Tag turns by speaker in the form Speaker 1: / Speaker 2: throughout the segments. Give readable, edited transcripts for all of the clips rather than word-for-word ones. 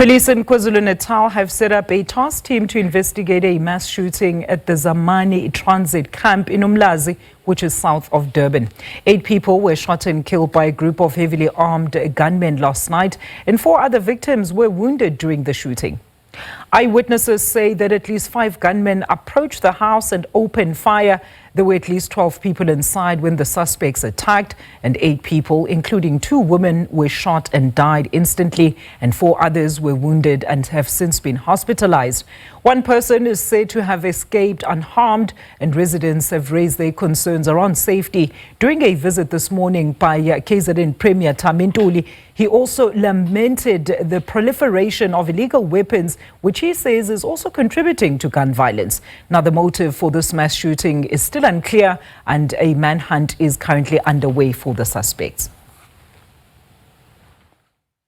Speaker 1: Police in KwaZulu-Natal have set up a task team to investigate a mass shooting at the Zamani Transit camp in Umlazi, which is south of Durban. 8 people were shot and killed by a group of heavily armed gunmen last night, and 4 other victims were wounded during the shooting. Eyewitnesses say that at least 5 gunmen approached the house and opened fire. There were at least 12 people inside when the suspects attacked, and 8 people, including 2 women, were shot and died instantly, and 4 others were wounded and have since been hospitalized. One person is said to have escaped unharmed, and residents have raised their concerns around safety. During a visit this morning by KZN Premier Tamintuli, he also lamented the proliferation of illegal weapons, which he says is also contributing to gun violence. Now, the motive for this mass shooting is still unclear, and a manhunt is currently underway for the suspects.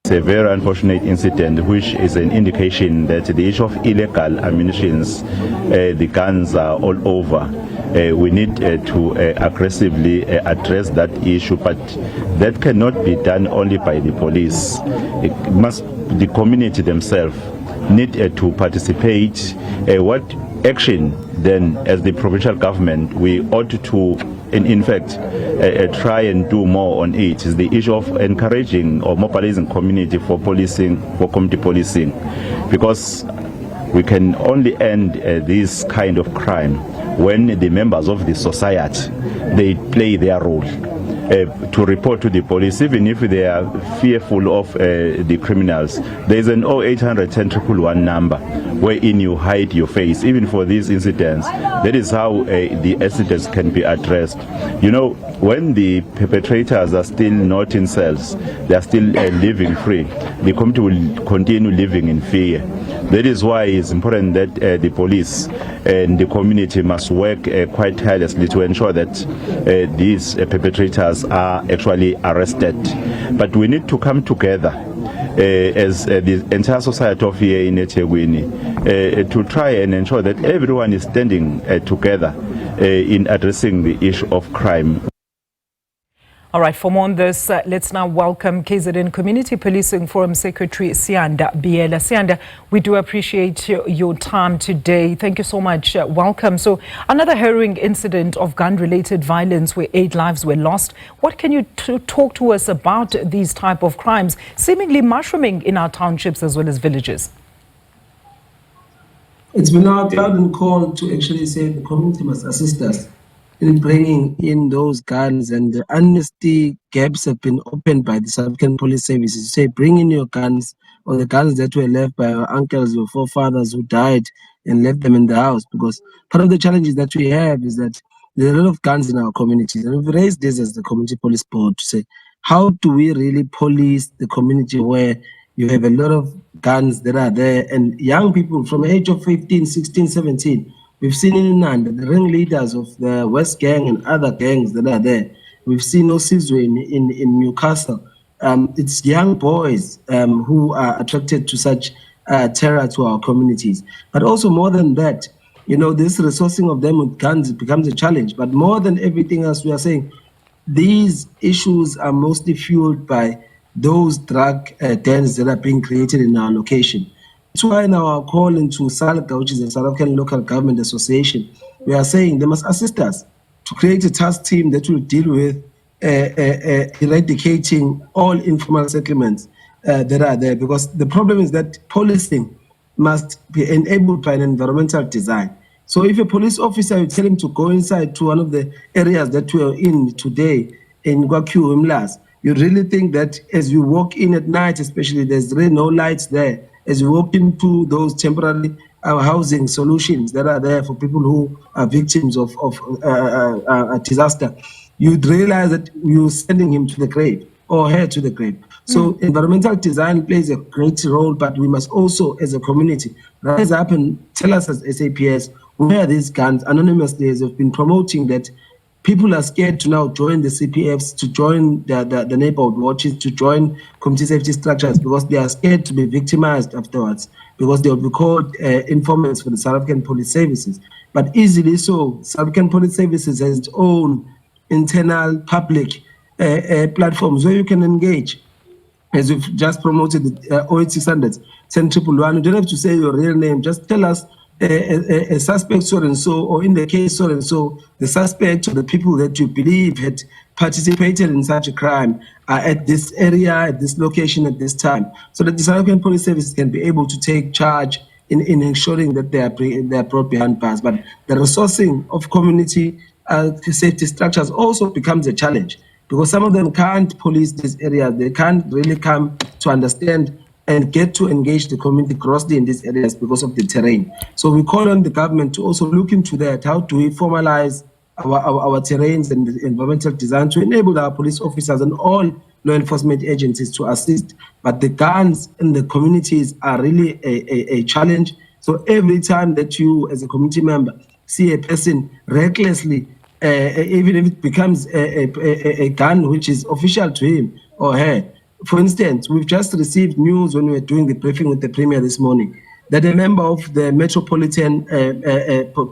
Speaker 2: It's a very unfortunate incident, which is an indication that the issue of illegal ammunitions, the guns are all over. We need to aggressively address that issue, but that cannot be done only by the police. The community themselves need to participate. What action then, as the provincial government, we ought to in fact try and do more on it is the issue of encouraging or mobilizing community for policing, for community policing, because we can only end this kind of crime when the members of the society, they play their role to report to the police, even if they are fearful of the criminals. There is an 0800 10 111 number wherein you hide your face, even for these incidents. That is how the incidents can be addressed. You know, when the perpetrators are still not in cells, they are still living free, the community will continue living in fear. That is why it's important that the police and the community must work quite tirelessly to ensure that these perpetrators are actually arrested. But we need to come together as the entire society of here in eThekwini to try and ensure that everyone is standing together in addressing the issue of crime.
Speaker 1: All right, for more on this, let's now welcome KZN Community Policing Forum Secretary Siyanda Biyela. Siyanda, we do appreciate your time today. Thank you so much. Welcome. So, another harrowing incident of gun-related violence where 8 lives were lost. What can you talk to us about these type of crimes seemingly mushrooming in our townships as well as villages?
Speaker 3: It's been our garden call to actually say the community must assist us in bringing in those guns, and the amnesty gaps have been opened by the South African Police Services. Say, bring in your guns, or the guns that were left by our uncles or forefathers who died and left them in the house. Because part of the challenges that we have is that there are a lot of guns in our communities, and we've raised this as the Community Police Board to say, how do we really police the community where you have a lot of guns that are there, and young people from the age of 15, 16, 17, we've seen in Nanda, the ringleaders of the West Gang and other gangs that are there. We've seen Osizwe in Newcastle. It's young boys who are attracted to such terror to our communities. But also more than that, you know, this resourcing of them with guns becomes a challenge. But more than everything else, we are saying these issues are mostly fueled by those drug dens that are being created in our location. That's why now our call into SALGA, which is the South African Local Government Association, we are saying they must assist us to create a task team that will deal with eradicating all informal settlements that are there. Because the problem is that policing must be enabled by an environmental design. So if a police officer, you tell him to go inside to one of the areas that we are in today in Umlazi, you really think that as you walk in at night, especially, there's really no lights there. As you walk into those temporary housing solutions that are there for people who are victims of a disaster, you'd realize that you're sending him to the grave or her to the grave. So environmental design plays a great role, but we must also, as a community, rise up and tell us as SAPS where these guns anonymously have been promoting that people are scared to now join the CPFs, to join the neighborhood watches, to join community safety structures, because they are scared to be victimized afterwards, because they will be called informants for the South African Police Services. But easily so, South African Police Services has its own internal public platforms where you can engage as we've just promoted the 08600 10111. You don't have to say your real name. Just tell us a suspect so and so, or in the case so and so, the suspect or the people that you believe had participated in such a crime are at this area, at this location, at this time, so that the South African Police Service can be able to take charge in ensuring that they are brought behind bars. But the resourcing of community safety structures also becomes a challenge, because some of them can't police these areas. They can't really come to understand and get to engage the community grossly in these areas because of the terrain. So we call on the government to also look into that. How do we formalize our terrains and environmental design to enable our police officers and all law enforcement agencies to assist? But the guns in the communities are really a challenge. So every time that you, as a community member, see a person recklessly, even if it becomes a gun which is official to him or her. For instance, we've just received news when we were doing the briefing with the Premier this morning that a member of the Metropolitan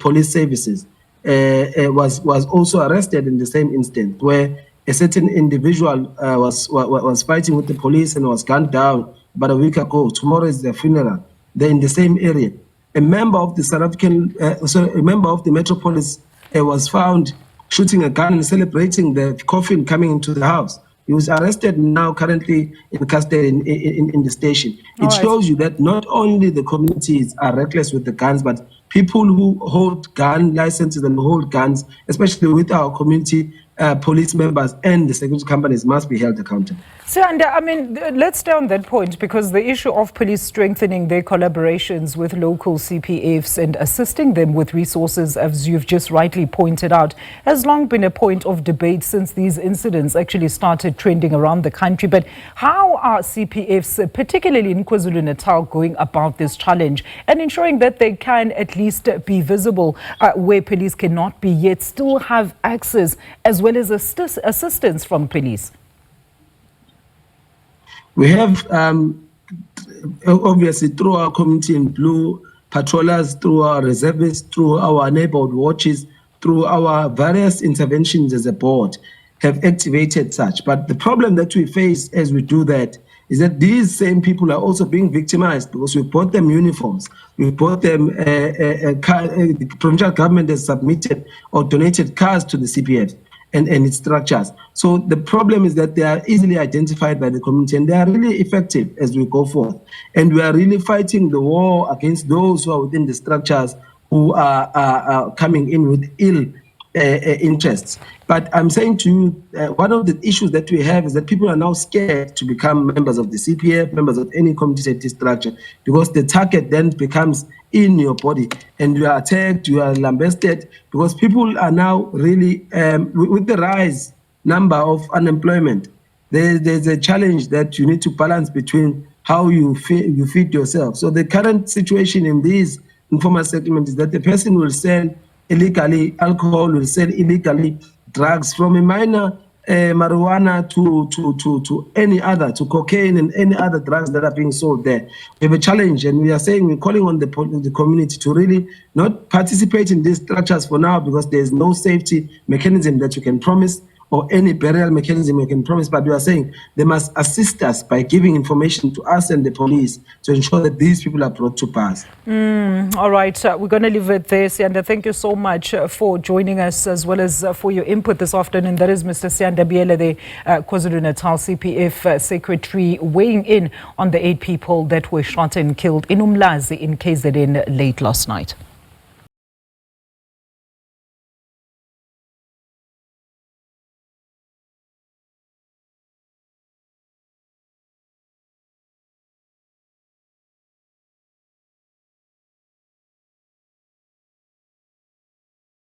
Speaker 3: Police Services was also arrested in the same instance, where a certain individual was fighting with the police and was gunned down about a week ago. Tomorrow is their funeral. They're in the same area. A member of the South African, a member of the Metropolis was found shooting a gun and celebrating the coffin coming into the house. He was arrested, now currently in custody in the station. It shows you that not only the communities are reckless with the guns, but people who hold gun licenses and hold guns, especially with our community police members and the security companies, must be held accountable.
Speaker 1: Siyanda, I mean, let's stay on that point, because the issue of police strengthening their collaborations with local CPFs and assisting them with resources, as you've just rightly pointed out, has long been a point of debate since these incidents actually started trending around the country. But how are CPFs, particularly in KwaZulu-Natal, going about this challenge and ensuring that they can at least be visible where police cannot be, yet still have access as well as assistance from police?
Speaker 3: We have, obviously, through our community in blue, patrollers, through our reservists, through our neighborhood watches, through our various interventions as a board, have activated such. But the problem that we face as we do that is that these same people are also being victimized, because we bought them uniforms, we bought them, the provincial government has submitted or donated cars to the CPF. And its structures. So the problem is that they are easily identified by the community, and they are really effective as we go forth. And we are really fighting the war against those who are within the structures who are coming in with ill interests. But I'm saying to you, one of the issues that we have is that people are now scared to become members of the CPF, members of any community safety structure, because the target then becomes in your body and you are attacked, you are lambasted, because people are now really, with the rise number of unemployment, there's a challenge that you need to balance between how you feed yourself. So the current situation in these informal settlements is that the person will sell illegally alcohol, will sell illegally drugs, from a minor marijuana to any other, to cocaine and any other drugs that are being sold there. We have a challenge, and we are saying, we're calling on the community to really not participate in these structures for now, because there's no safety mechanism that you can promise, or any burial mechanism you can promise, but we are saying they must assist us by giving information to us and the police to ensure that these people are brought to pass.
Speaker 1: All right, we're going to leave it there, Siyanda. Thank you so much for joining us, as well as for your input this afternoon. That is Mr. Siyanda Biyela, the KwaZulu-Natal CPF Secretary, weighing in on the 8 people that were shot and killed in Umlazi in KZN late last night.